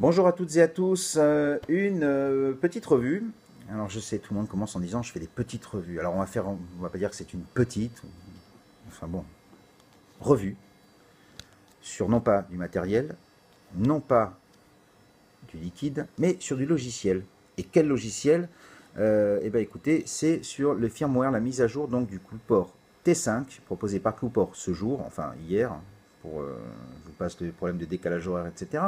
Bonjour à toutes et à tous, une petite revue. Alors je sais, tout le monde commence en disant je fais des petites revues. Alors on va pas dire que c'est une petite, enfin bon, revue sur non pas du matériel, non pas du liquide, mais sur du logiciel. Et quel logiciel? Eh bien écoutez, c'est sur le firmware, la mise à jour donc du Cloudport T5 proposé par Cloudport ce jour, enfin hier, pour je vous passe le problème de décalage horaire, etc.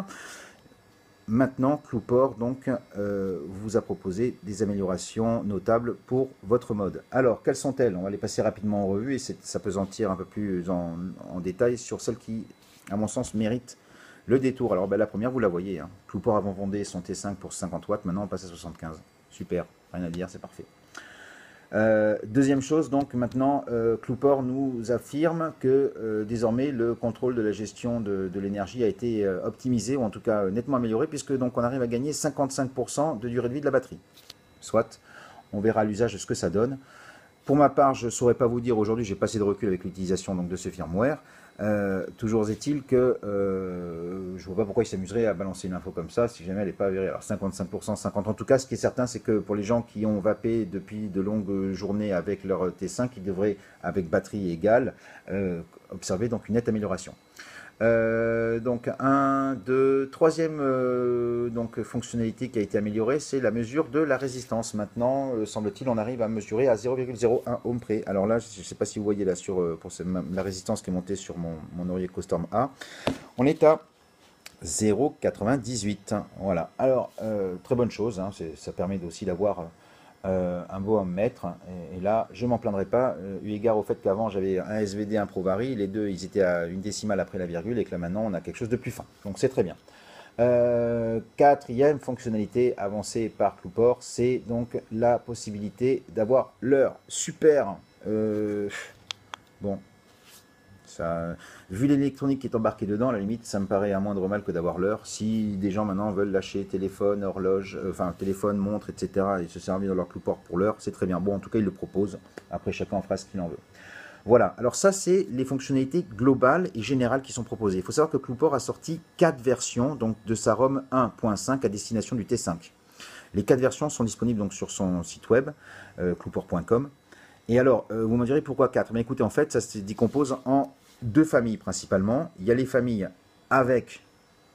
Maintenant, Cloudport donc, vous a proposé des améliorations notables pour votre mode. Alors, quelles sont-elles? On va les passer rapidement en revue et s'apesantir un peu plus en détail sur celles qui, à mon sens, méritent le détour. Alors, ben, la première, vous la voyez. Hein. Cloudport avant vendait son T5 pour 50 watts, maintenant on passe à 75. Super, rien à dire, c'est parfait. Deuxième chose, donc maintenant, Cloudport nous affirme que désormais le contrôle de la gestion de l'énergie a été optimisé, ou en tout cas nettement amélioré, puisque donc on arrive à gagner 55% de durée de vie de la batterie. Soit, on verra à l'usage ce que ça donne. Pour ma part, je ne saurais pas vous dire aujourd'hui, j'ai pas assez de recul avec l'utilisation de ce firmware. Toujours est-il que je ne vois pas pourquoi il s'amuserait à balancer une info comme ça si jamais elle n'est pas avérée. Alors 55%, 50%. En tout cas, ce qui est certain, c'est que pour les gens qui ont vapé depuis de longues journées avec leur T5, ils devraient, avec batterie égale, observer donc une nette amélioration. Donc troisième donc fonctionnalité qui a été améliorée, c'est la mesure de la résistance. Maintenant, semble-t-il, on arrive à mesurer à 0,01 ohm près. Alors là, je ne sais pas si vous voyez là pour la résistance qui est montée sur mon Oreiller Costorm A, on est à 0,98. Voilà. Alors très bonne chose. Hein, ça permet aussi d'avoir un beau ohm-mètre, et là je m'en plaindrai pas, eu égard au fait qu'avant j'avais un SVD, un ProVary, les deux ils étaient à une décimale après la virgule, et que là maintenant on a quelque chose de plus fin, donc c'est très bien. Quatrième fonctionnalité avancée par Cloudport, c'est donc la possibilité d'avoir l'heure. Super. Bon, ça, vu l'électronique qui est embarquée dedans, à la limite, ça me paraît un moindre mal que d'avoir l'heure. Si des gens maintenant veulent lâcher téléphone, horloge, enfin téléphone, montre, etc., et se servir de leur Cloudport pour l'heure, c'est très bien. Bon, en tout cas, ils le proposent. Après, chacun en fera ce qu'il en veut. Voilà, alors ça, c'est les fonctionnalités globales et générales qui sont proposées. Il faut savoir que Cloudport a sorti 4 versions donc, de sa ROM 1.5 à destination du T5. Les 4 versions sont disponibles donc, sur son site web, cloudport.com. Et alors, vous me direz pourquoi 4? Mais écoutez, en fait, ça se décompose en deux familles principalement. Il y a les familles avec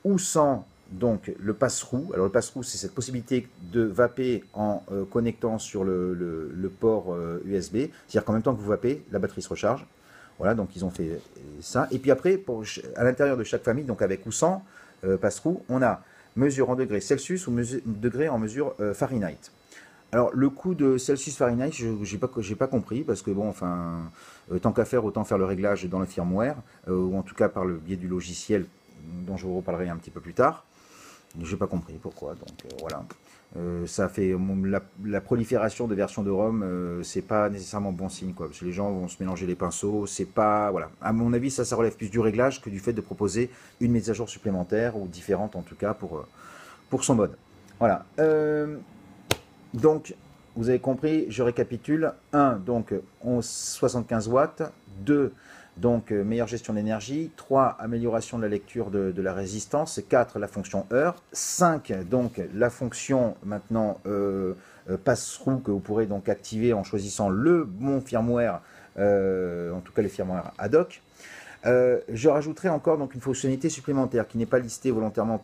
ou sans donc le passe-roue. Alors le passe-roue, c'est cette possibilité de vaper en connectant sur le port USB. C'est-à-dire qu'en même temps que vous vapez, la batterie se recharge. Voilà, donc ils ont fait ça. Et puis après, à l'intérieur de chaque famille, donc avec ou sans passe-roue, on a mesure en degrés Celsius ou degrés en mesure Fahrenheit. Alors le coût de Celsius Fahrenheit, je n'ai pas compris, parce que bon, enfin, tant qu'à faire, autant faire le réglage dans le firmware, ou en tout cas par le biais du logiciel, dont je vous reparlerai un petit peu plus tard. Je n'ai pas compris pourquoi, donc voilà. Ça fait la prolifération de versions de ROM, c'est pas nécessairement bon signe, quoi, parce que les gens vont se mélanger les pinceaux, c'est pas, voilà. À mon avis, ça relève plus du réglage que du fait de proposer une mise à jour supplémentaire, ou différente en tout cas, pour son mode. Voilà. Donc, vous avez compris, je récapitule. 1, donc 75 watts. 2, donc meilleure gestion d'énergie. 3, amélioration de la lecture de la résistance. 4, la fonction heure. 5, donc la fonction maintenant pass-through que vous pourrez donc activer en choisissant le bon firmware, en tout cas les firmware ad hoc. Je rajouterai encore donc une fonctionnalité supplémentaire qui n'est pas listée volontairement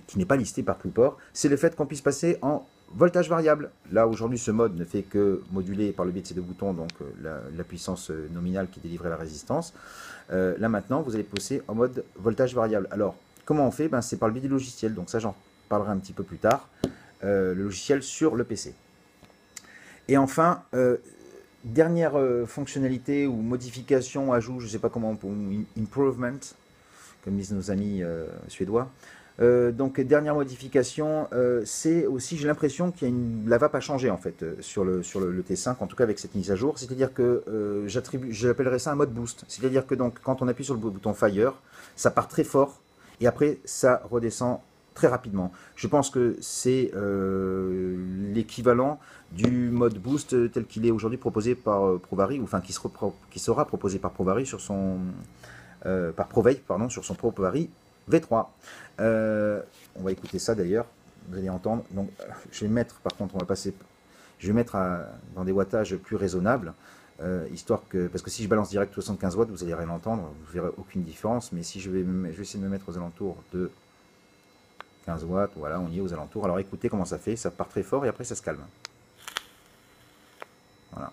qui n'est pas listée par Cloudport, c'est le fait qu'on puisse passer en voltage variable. Là aujourd'hui ce mode ne fait que moduler par le biais de ces deux boutons donc la puissance nominale qui délivrait la résistance. Là maintenant vous allez passer en mode voltage variable. Alors comment on fait? C'est par le biais du logiciel, donc ça j'en parlerai un petit peu plus tard, le logiciel sur le PC. Et enfin, dernière fonctionnalité ou modification, ajout, je ne sais pas comment, improvement, comme disent nos amis suédois. Donc dernière modification, c'est aussi, j'ai l'impression qu'il y a la vape a changé en fait sur le T5, en tout cas avec cette mise à jour. C'est-à-dire que j'appellerais ça un mode boost. C'est-à-dire que donc quand on appuie sur le bouton Fire, ça part très fort et après ça redescend très rapidement. Je pense que c'est l'équivalent du mode boost tel qu'il est aujourd'hui proposé par ProVary, ou enfin qui sera proposé par ProVary sur son par ProVape, pardon, sur son ProVary V3. on va écouter ça d'ailleurs, vous allez entendre. Donc je vais mettre, par contre, je vais mettre dans des wattages plus raisonnables, histoire que, parce que si je balance direct 75 watts, vous allez rien entendre, vous verrez aucune différence, mais si je vais essayer de me mettre aux alentours de 15 watts, voilà, on y est aux alentours. Alors écoutez comment ça fait, ça part très fort et après ça se calme. Voilà.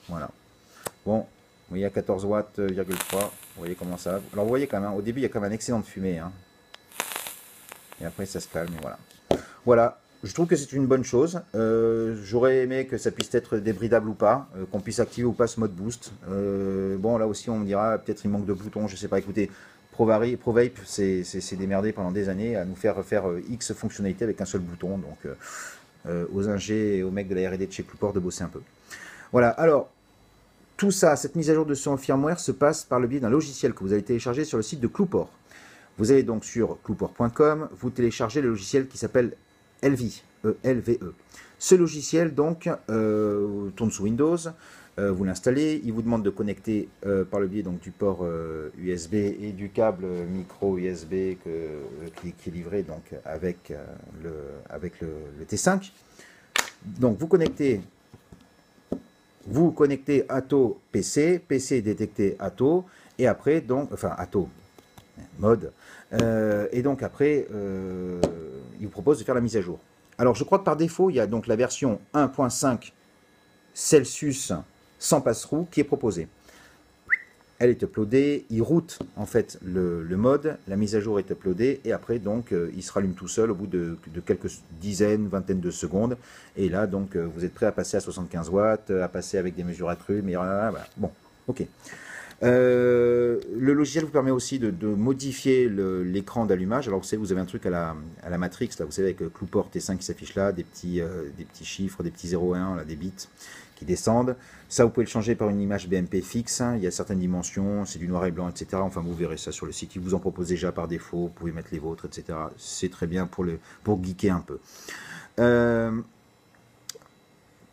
Voilà. Bon, vous voyez à 14 watts,3, vous voyez comment ça va. Alors vous voyez quand même, au début il y a quand même un excellent de fumée, hein. Et après ça se calme, et voilà. Voilà, je trouve que c'est une bonne chose. J'aurais aimé que ça puisse être débridable ou pas, qu'on puisse activer ou pas ce mode boost. Bon, là aussi on me dira, peut-être il manque de boutons, je sais pas. Écoutez, ProVape s'est démerdé pendant des années à nous faire X fonctionnalités avec un seul bouton. Donc aux ingés et aux mecs de la R&D de chez Clouport de bosser un peu. Voilà, alors, tout ça, cette mise à jour de son firmware se passe par le biais d'un logiciel que vous allez télécharger sur le site de Clouport. Vous allez donc sur clouport.com, vous téléchargez le logiciel qui s'appelle LV, E-L-V-E. Ce logiciel donc tourne sous Windows, vous l'installez, il vous demande de connecter par le biais donc, du port USB et du câble micro USB qui est livré donc, avec le T5. Donc vous connectez Atto PC, PC détecté Atto, et après donc, enfin Atto, mode, et donc après il vous propose de faire la mise à jour. Alors je crois que par défaut il y a donc la version 1.5 Celsius sans passe-roue qui est proposée. Elle est uploadée, il route en fait le mode, la mise à jour est uploadée et après donc il se rallume tout seul au bout de quelques dizaines, vingtaines de secondes. Et là donc vous êtes prêt à passer à 75 watts, à passer avec des mesures accrues, mais voilà, bon, ok. Le logiciel vous permet aussi de modifier l'écran d'allumage. Alors vous savez, vous avez un truc à la Matrix, là, vous savez, avec Clouport T5 qui s'affiche là, des petits chiffres, des petits 0 et 1, là, des bits qui descendent. Ça, vous pouvez le changer par une image BMP fixe, hein. Il y a certaines dimensions, c'est du noir et blanc, etc. Enfin, vous verrez ça sur le site, ils vous en proposent déjà par défaut, vous pouvez mettre les vôtres, etc. C'est très bien pour geeker un peu.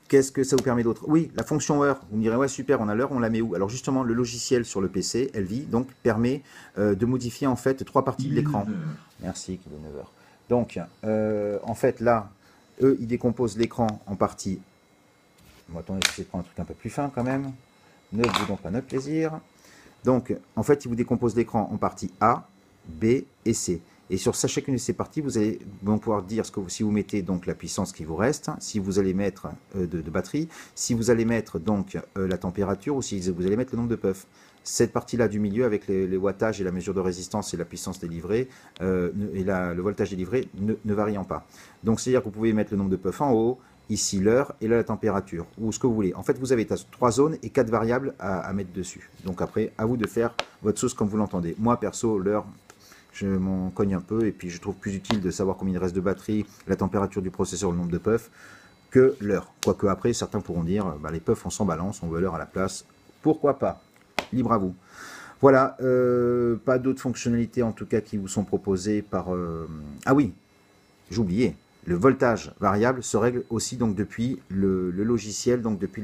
Qu'est-ce que ça vous permet d'autre? Oui, la fonction heure. Vous me direz, ouais, super, on a l'heure, on la met où? Alors justement, le logiciel sur le PC, LV, donc, permet de modifier en fait 3 parties de l'écran. Merci, qu'il est 9 h. Donc, en fait, là, eux, ils décomposent l'écran en parties. Bon, attendez, je vais prendre un truc un peu plus fin quand même. Ne vous donc pas notre plaisir. Donc, en fait, ils vous décomposent l'écran en parties A, B et C. Et sur chacune de ces parties, vous allez pouvoir dire si vous mettez donc la puissance qui vous reste, si vous allez mettre de batterie, si vous allez mettre donc la température ou si vous allez mettre le nombre de puffs. Cette partie-là du milieu avec les wattages et la mesure de résistance et la puissance délivrée et le voltage délivré ne variant pas. Donc c'est-à-dire que vous pouvez mettre le nombre de puffs en haut, ici l'heure et là la température ou ce que vous voulez. En fait, vous avez 3 zones et 4 variables à mettre dessus. Donc après, à vous de faire votre sauce comme vous l'entendez. Moi perso, l'heure, je m'en cogne un peu et puis je trouve plus utile de savoir combien il reste de batterie, la température du processeur, le nombre de puffs, que l'heure. Quoique après, certains pourront dire, bah, les puffs on s'en balance, on veut l'heure à la place. Pourquoi pas? Libre à vous. Voilà, pas d'autres fonctionnalités en tout cas qui vous sont proposées par... Ah oui, j'ai oublié. Le voltage variable se règle aussi donc depuis le logiciel, donc depuis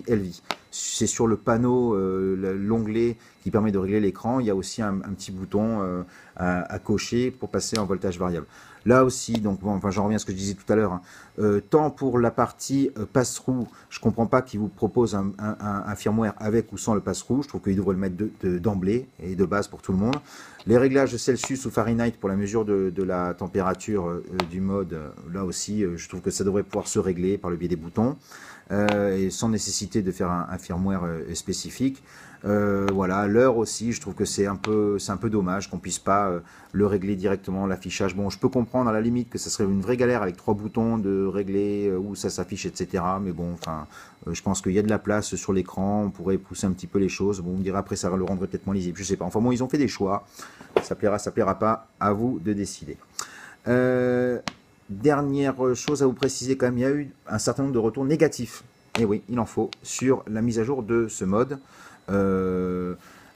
LV. C'est sur le panneau, l'onglet qui permet de régler l'écran. Il y a aussi un petit bouton à cocher pour passer en voltage variable. Là aussi, donc bon, enfin, j'en reviens à ce que je disais tout à l'heure. Hein. Tant pour la partie passe-roue, je ne comprends pas qu'ils vous proposent un firmware avec ou sans le passe-roue. Je trouve qu'ils devraient le mettre d'emblée et de base pour tout le monde. Les réglages Celsius ou Fahrenheit pour la mesure de la température du mode, là aussi, je trouve que ça devrait pouvoir se régler par le biais des boutons et sans nécessité de faire un firmware spécifique. Voilà, l'heure aussi, je trouve que c'est un peu dommage qu'on puisse pas le régler directement, l'affichage. Bon, je peux comprendre à la limite que ça serait une vraie galère avec 3 boutons de régler où ça s'affiche, etc. Mais bon, enfin, je pense qu'il y a de la place sur l'écran, on pourrait pousser un petit peu les choses. Bon, on me dira après ça le rendrait peut-être moins lisible, je sais pas. Enfin bon, ils ont fait des choix, ça plaira pas, à vous de décider. Dernière chose à vous préciser quand même, il y a eu un certain nombre de retours négatifs, et oui, il en faut, sur la mise à jour de ce mode.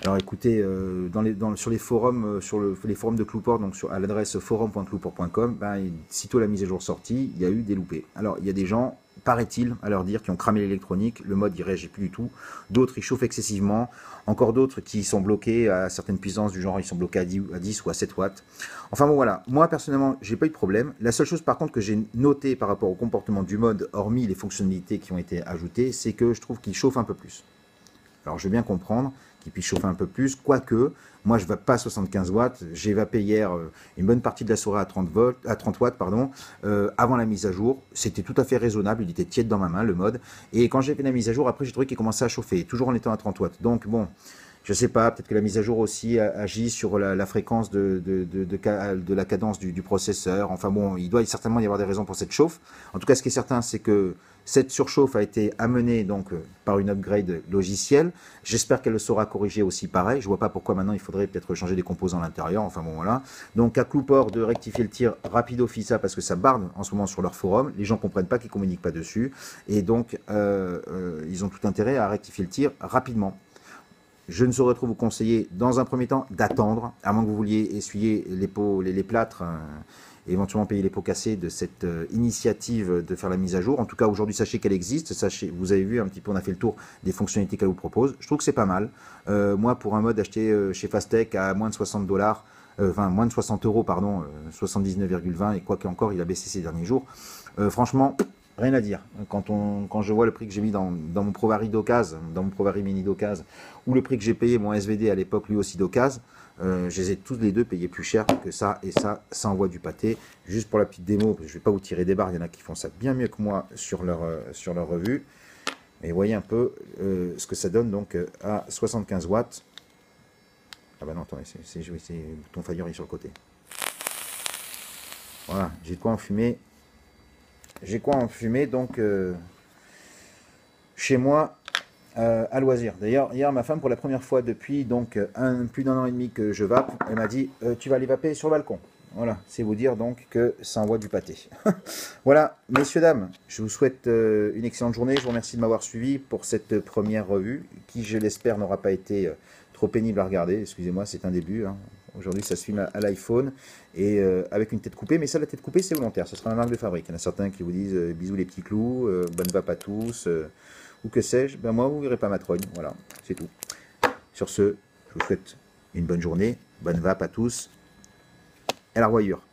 Alors écoutez, sur les forums, les forums de Clouport, donc à l'adresse forum.clouport.com, ben, sitôt la mise à jour sortie, il y a eu des loupés. Alors il y a des gens, paraît-il, à leur dire, qui ont cramé l'électronique, le mode il réagit plus du tout, d'autres ils chauffent excessivement, encore d'autres qui sont bloqués à certaines puissances, du genre ils sont bloqués à 10 ou à 7 watts. Enfin bon voilà, moi personnellement j'ai pas eu de problème. La seule chose par contre que j'ai noté par rapport au comportement du mode, hormis les fonctionnalités qui ont été ajoutées, c'est que je trouve qu'il chauffe un peu plus. Alors je veux bien comprendre qu'il puisse chauffer un peu plus, quoique, moi je ne vais pas à 75 watts, j'ai vapé hier une bonne partie de la soirée à 30 watts, avant la mise à jour, c'était tout à fait raisonnable, il était tiède dans ma main le mode, et quand j'ai fait la mise à jour, après j'ai trouvé qu'il commençait à chauffer, toujours en étant à 30 watts, donc bon, je sais pas, peut-être que la mise à jour aussi agit sur la fréquence de la cadence du processeur. Enfin bon, il doit certainement y avoir des raisons pour cette chauffe. En tout cas, ce qui est certain, c'est que cette surchauffe a été amenée donc par une upgrade logicielle. J'espère qu'elle le sera corrigée aussi pareil. Je vois pas pourquoi maintenant il faudrait peut-être changer des composants à l'intérieur. Enfin bon voilà. Donc à Clouport de rectifier le tir rapido ça parce que ça barde en ce moment sur leur forum. Les gens comprennent pas qu'ils communiquent pas dessus et donc ils ont tout intérêt à rectifier le tir rapidement. Je ne saurais trop vous conseiller, dans un premier temps, d'attendre, à moins que vous vouliez essuyer les plâtres, et éventuellement payer les pots cassés de cette initiative de faire la mise à jour. En tout cas, aujourd'hui, sachez qu'elle existe. Sachez, vous avez vu un petit peu, on a fait le tour des fonctionnalités qu'elle vous propose. Je trouve que c'est pas mal. Moi, pour un mode acheté chez Fastech à moins de 60 dollars, enfin moins de 60 euros, pardon, 79,20, et quoi qu'encore, il a baissé ces derniers jours. Franchement, rien à dire. Quand je vois le prix que j'ai mis dans mon Provari d'occasion, dans mon Provari mini d'occasion, ou le prix que j'ai payé mon SVD à l'époque, lui aussi d'occasion, je les ai tous les deux payés plus cher que ça, et ça envoie du pâté. Juste pour la petite démo, je ne vais pas vous tirer des barres, il y en a qui font ça bien mieux que moi sur leur revue. Mais voyez un peu ce que ça donne donc à 75 watts. Ah bah non, attendez, c'est le bouton faillure est sur le côté. Voilà, j'ai de quoi enfumer. J'ai quoi enfumer donc chez moi à loisir. D'ailleurs, hier, ma femme, pour la première fois depuis donc plus d'1 an et demi que je vape, elle m'a dit tu vas aller vaper sur le balcon. Voilà, c'est vous dire donc que ça envoie du pâté. Voilà, messieurs, dames, je vous souhaite une excellente journée. Je vous remercie de m'avoir suivi pour cette première revue, qui, je l'espère, n'aura pas été trop pénible à regarder. Excusez-moi, c'est un début. Hein. Aujourd'hui, ça se filme à l'iPhone et avec une tête coupée. Mais ça, la tête coupée, c'est volontaire. Ce sera la marque de fabrique. Il y en a certains qui vous disent bisous les petits clous, bonne vape à tous, ou que sais-je. Ben moi, vous ne verrez pas ma trogne. Voilà, c'est tout. Sur ce, je vous souhaite une bonne journée, bonne vape à tous. Et la revoyure.